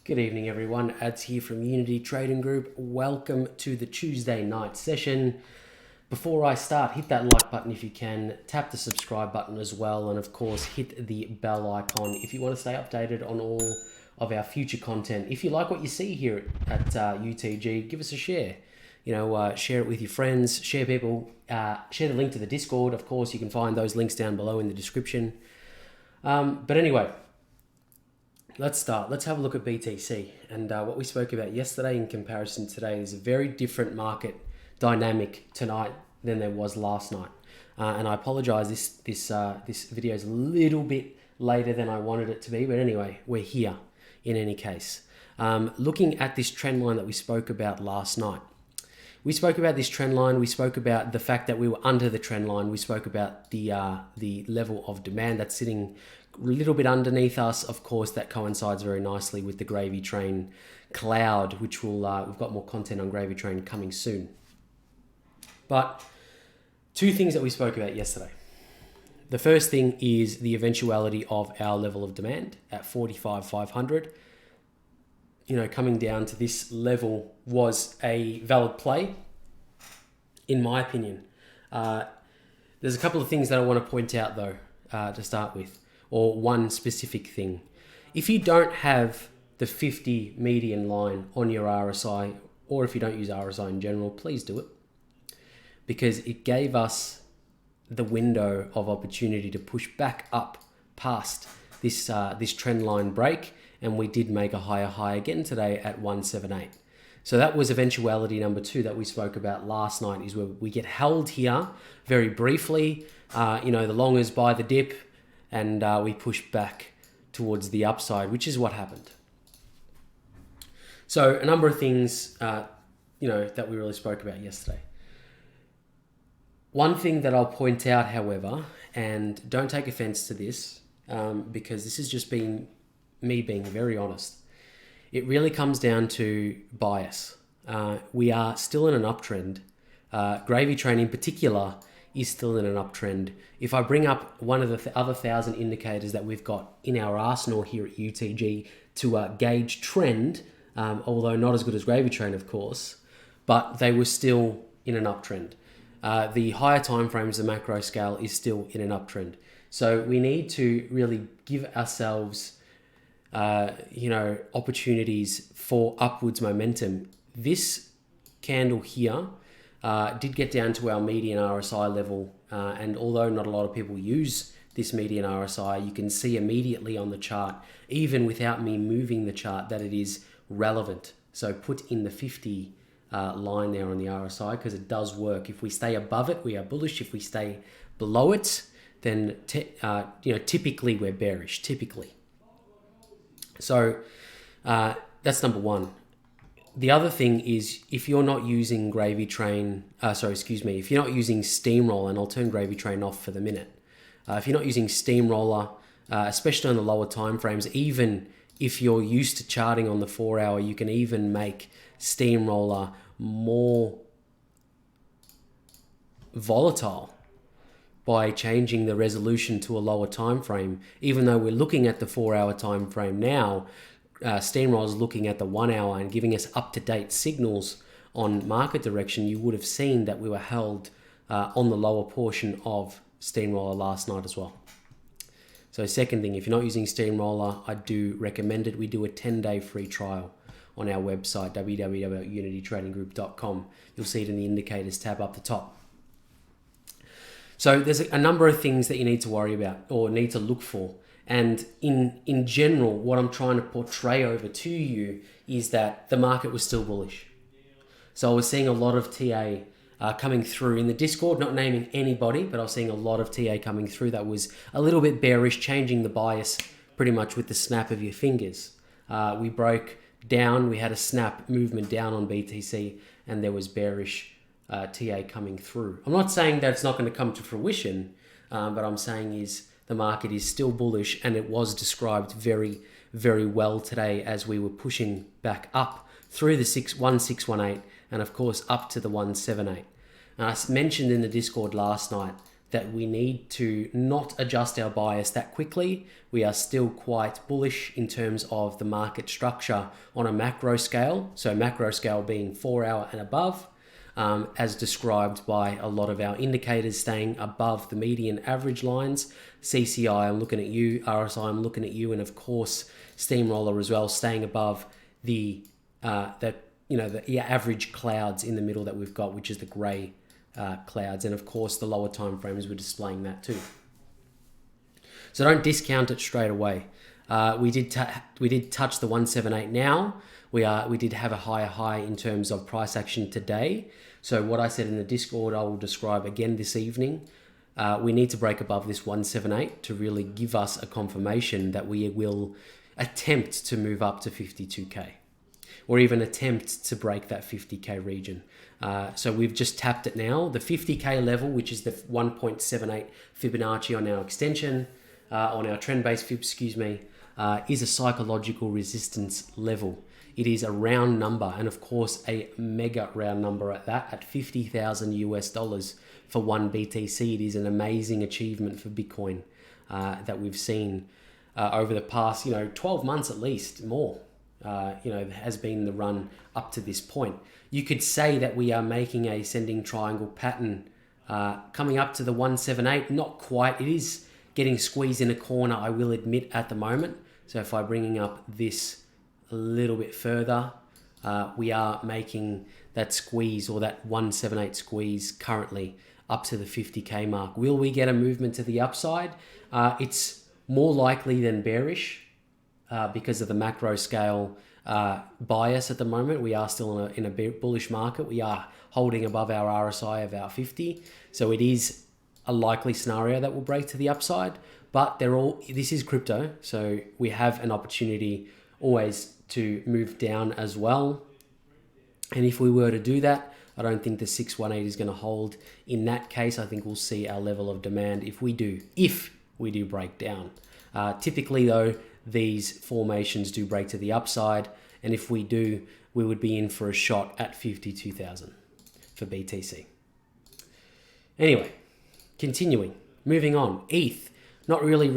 Good evening, everyone. Ads here from Unity Trading Group. Welcome to the Tuesday night session. Before I start, hit that like button if you can, tap the subscribe button as well, and of course, hit the bell icon if you want to stay updated on all of our future content. If you like what you see here at UTG, give us a share. Share it with your friends, share the link to the Discord. Of course, you can find those links down below in the description. But anyway, let's start. Let's have a look at BTC and what we spoke about yesterday in comparison to today. Is a very different market dynamic tonight than there was last night. And I apologize, this video is a little bit later than I wanted it to be, but anyway, we're here in any case. Looking at this trend line that we spoke about last night. We spoke about this trend line. We spoke about the fact that we were under the trend line. We spoke about the level of demand that's sitting a little bit underneath us. Of course, that coincides very nicely with the gravy train cloud, which we've got more content on gravy train coming soon. But two things that we spoke about yesterday. The first thing is the eventuality of our level of demand at 45,500. Coming down to this level was a valid play, in my opinion. There's a couple of things that I want to point out, though, to start with, or one specific thing. If you don't have the 50 median line on your RSI, or if you don't use RSI in general, please do it, because it gave us the window of opportunity to push back up past this trend line break, and we did make a higher high again today at 178. So that was eventuality number two that we spoke about last night, is where we get held here very briefly. The longers buy the dip, and we push back towards the upside, which is what happened. So a number of things, that we really spoke about yesterday. One thing that I'll point out, however, and don't take offense to this, because this is just me being very honest. It really comes down to bias. We are still in an uptrend. Gravy train in particular is still in an uptrend. If I bring up one of the other 1,000 indicators that we've got in our arsenal here at UTG to gauge trend, although not as good as gravy train, of course, but they were still in an uptrend. The higher time frames, the macro scale, is still in an uptrend. So we need to really give ourselves opportunities for upwards momentum. This candle here did get down to our median RSI level, and although not a lot of people use this median RSI, you can see immediately on the chart, even without me moving the chart, that it is relevant. So put in the 50 line there on the RSI, because it does work. If we stay above it, we are bullish. If we stay below it, then typically we're bearish, typically. So that's number one. The other thing is, if you're not using gravy train, if you're not using steamroller, and I'll turn gravy train off for the minute. If you're not using steamroller, especially on the lower time frames, even if you're used to charting on the 4 hour, you can even make steamroller more volatile by changing the resolution to a lower time frame. Even though we're looking at the 4 hour time frame now, Steamroller is looking at the 1 hour and giving us up-to-date signals on market direction. You would have seen that we were held on the lower portion of Steamroller last night as well. So second thing, if you're not using Steamroller, I do recommend it. We do a 10-day free trial on our website, www.unitytradinggroup.com. You'll see it in the indicators tab up the top. So there's a number of things that you need to worry about or need to look for. And in general, what I'm trying to portray over to you is that the market was still bullish. So I was seeing a lot of TA coming through in the Discord, not naming anybody, but I was seeing a lot of TA coming through that was a little bit bearish, changing the bias pretty much with the snap of your fingers. We broke down, we had a snap movement down on BTC, and there was bearish TA coming through. I'm not saying that it's not going to come to fruition, but I'm saying is the market is still bullish, and it was described very, very well today as we were pushing back up through the 1618 and of course up to the 178. I mentioned in the Discord last night that we need to not adjust our bias that quickly. We are still quite bullish in terms of the market structure on a macro scale. So macro scale being 4 hour and above, as described by a lot of our indicators staying above the median average lines. CCI, I'm looking at you. RSI, I'm looking at you. And of course, Steamroller as well, staying above the average clouds in the middle that we've got, which is the gray clouds. And of course, the lower time frames were displaying that too. So don't discount it straight away. We did touch the 178 now. We did have a higher high in terms of price action today. So what I said in the Discord, I will describe again this evening. We need to break above this 178 to really give us a confirmation that we will attempt to move up to 52K, or even attempt to break that 50K region. So we've just tapped it now. The 50K level, which is the 1.78 Fibonacci on our extension, on our trend-based fib, is a psychological resistance level. It is a round number, and of course a mega round number at that, at $50,000 for one BTC. It is an amazing achievement for Bitcoin that we've seen over the past 12 months at least, more. Has been the run up to this point. You could say that we are making a ascending triangle pattern coming up to the 178. Not quite. It is getting squeezed in a corner, I will admit, at the moment. So if I'm bringing up this a little bit further, we are making that squeeze, or that 178 squeeze, currently up to the 50K mark. Will we get a movement to the upside? It's more likely than bearish. Because of the macro scale bias at the moment. We are still in a bullish market. We are holding above our RSI of our 50. So it is a likely scenario that will break to the upside, but this is crypto. So we have an opportunity always to move down as well. And if we were to do that, I don't think the 618 is going to hold. In that case, I think we'll see our level of demand if we do break down. Typically though, these formations do break to the upside, and if we do, we would be in for a shot at 52,000 for BTC. Anyway, continuing, moving on. ETH, not really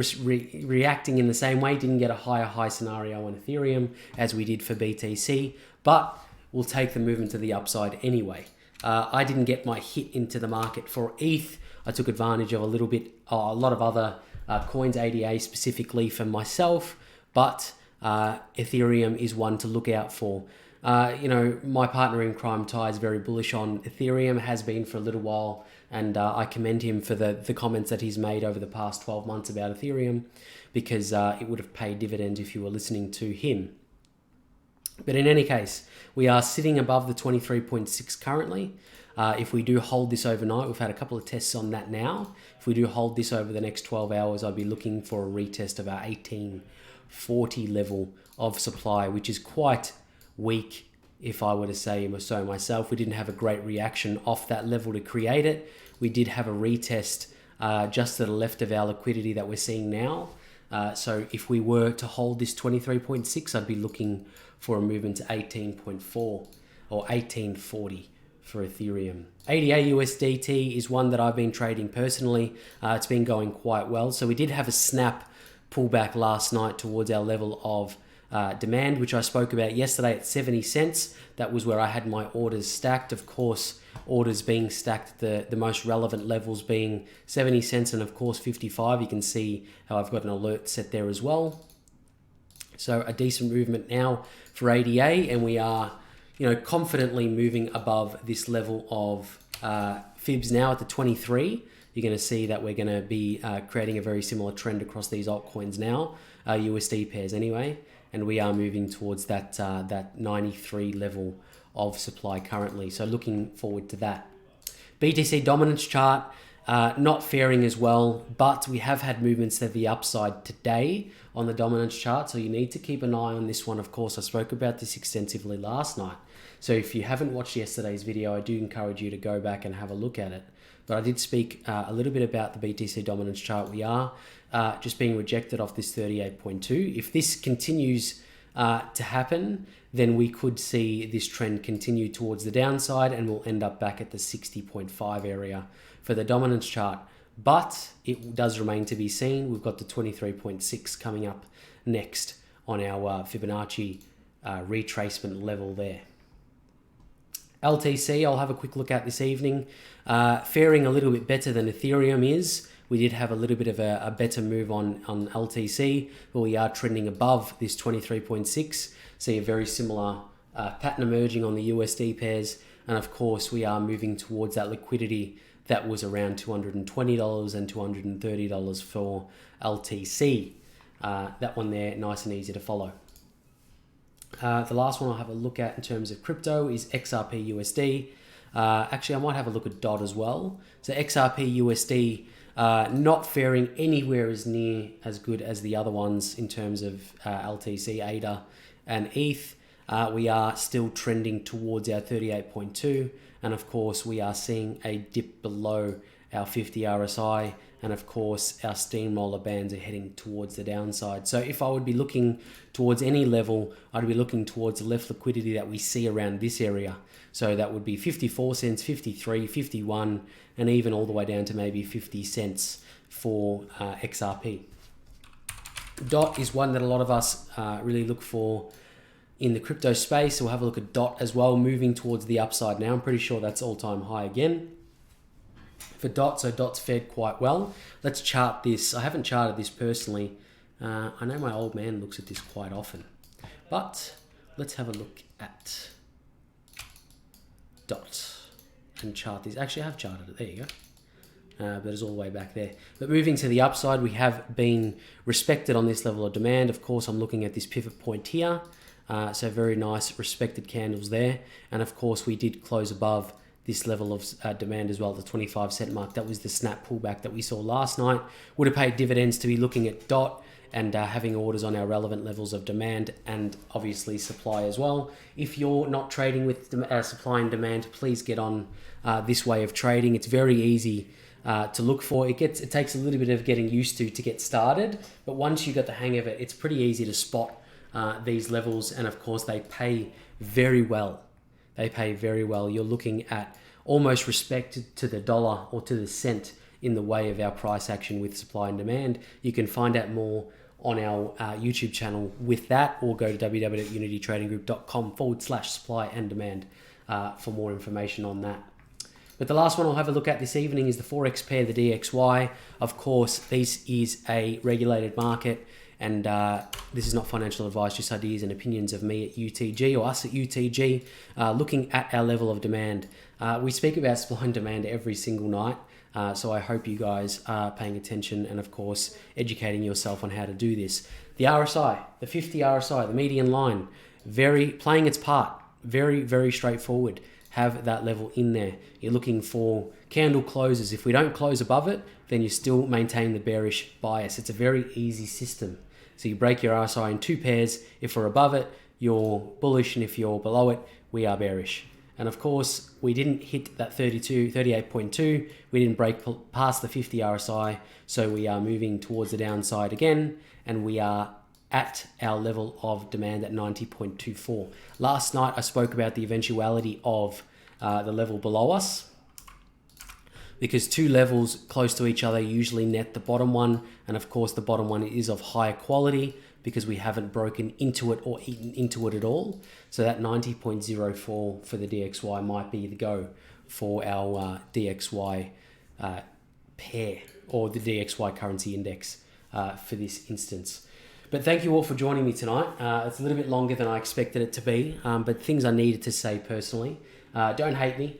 reacting in the same way, didn't get a higher high scenario on Ethereum as we did for BTC, but we'll take the movement to the upside anyway. I didn't get my hit into the market for ETH. I took advantage of a lot of other coins, ADA specifically for myself, but Ethereum is one to look out for. My partner in crime, Ty, is very bullish on Ethereum, has been for a little while, and I commend him for the comments that he's made over the past 12 months about Ethereum, because it would have paid dividends if you were listening to him. But in any case, we are sitting above the 23.6 currently. If we do hold this overnight, we've had a couple of tests on that now. If we do hold this over the next 12 hours, I'd be looking for a retest of our 1840 level of supply, which is quite weak, if I were to say so myself. We didn't have a great reaction off that level to create it. We did have a retest just to the left of our liquidity that we're seeing now. So if we were to hold this 23.6, I'd be looking for a movement to 18.4 or 1840 for Ethereum. ADA USDT is one that I've been trading personally. It's been going quite well. So we did have a snap pullback last night towards our level of demand, which I spoke about yesterday at 70 cents. That was where I had my orders stacked. Of course, orders being stacked, the most relevant levels being 70 cents and of course 55. You can see how I've got an alert set there as well. So a decent movement now for ADA, and we are confidently moving above this level of fibs now at the 23. You're going to see that we're going to be creating a very similar trend across these altcoins now, USD pairs anyway, and we are moving towards that 93 level of supply currently. So looking forward to that. BTC dominance chart, not faring as well, but we have had movements to the upside today on the dominance chart. So you need to keep an eye on this one. Of course, I spoke about this extensively last night. So if you haven't watched yesterday's video, I do encourage you to go back and have a look at it. But I did speak a little bit about the BTC dominance chart. We are just being rejected off this 38.2. If this continues to happen, then we could see this trend continue towards the downside and we'll end up back at the 60.5 area for the dominance chart. but it does remain to be seen. We've got the 23.6 coming up next on our Fibonacci retracement level there. LTC, I'll have a quick look at this evening. Faring a little bit better than Ethereum is. We did have a little bit of a better move on LTC, but we are trending above this 23.6. See a very similar pattern emerging on the USD pairs. And of course, we are moving towards that liquidity that was around $220 and $230 for LTC. That one there, nice and easy to follow. The last one I'll have a look at in terms of crypto is XRP USD. Actually, I might have a look at DOT as well. So XRP USD not faring anywhere as near as good as the other ones in terms of LTC, ADA, and ETH. We are still trending towards our 38.2, and of course we are seeing a dip below our 50 RSI, and of course our steamroller bands are heading towards the downside. So if I would be looking towards any level, I'd be looking towards the left liquidity that we see around this area. So that would be 54 cents, 53, 51, and even all the way down to maybe 50 cents for XRP. DOT is one that a lot of us really look for in the crypto space. So we'll have a look at DOT as well, moving towards the upside now. I'm pretty sure that's all-time high again for DOT. So DOT's fared quite well. Let's chart this. I haven't charted this personally. I know my old man looks at this quite often, but let's have a look at DOT and chart this. Actually, I have charted it. There you go. But it's all the way back there. But moving to the upside, we have been respected on this level of demand. Of course, I'm looking at this pivot point here. So very nice respected candles there. And of course, we did close above this level of demand as well, the 25 cent mark. That was the snap pullback that we saw last night. Would have paid dividends to be looking at DOT and having orders on our relevant levels of demand and obviously supply as well. If you're not trading with supply and demand, please get on this way of trading. It's very easy to look for. It takes a little bit of getting used to get started, but once you get the hang of it, it's pretty easy to spot these levels, and of course they pay very well. They pay very well. You're looking at almost respected to the dollar or to the cent in the way of our price action with supply and demand. You can find out more on our YouTube channel with that, or go to www.unitytradinggroup.com/supply and demand for more information on that. But the last one I'll have a look at this evening is the Forex pair, the DXY. Of course, this is a regulated market, and this is not financial advice, just ideas and opinions of me at UTG, or us at UTG, looking at our level of demand. We speak about supply and demand every single night, so I hope you guys are paying attention and, of course, educating yourself on how to do this. The RSI, the 50 RSI, the median line, playing its part, very, very straightforward. Have that level in there. You're looking for candle closes. If we don't close above it, then you still maintain the bearish bias. It's a very easy system. So you break your RSI in two pairs. If we're above it, you're bullish, and if you're below it, we are bearish. And of course, we didn't hit that 38.2. We didn't break past the 50 RSI. So we are moving towards the downside again, and we are at our level of demand at 90.24. Last night, I spoke about the eventuality of the level below us, because two levels close to each other usually net the bottom one. And of course, the bottom one is of higher quality because we haven't broken into it or eaten into it at all. So that 90.04 for the DXY might be the go for our DXY pair, or the DXY currency index for this instance. But thank you all for joining me tonight. It's a little bit longer than I expected it to be, but things I needed to say personally. Don't hate me,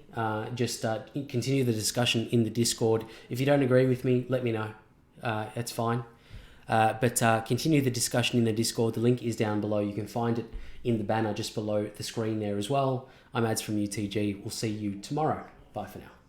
just continue the discussion in the Discord. If you don't agree with me, let me know. That's fine. But continue the discussion in the Discord. The link is down below. You can find it in the banner just below the screen there as well. I'm Ads from UTG. We'll see you tomorrow. Bye for now.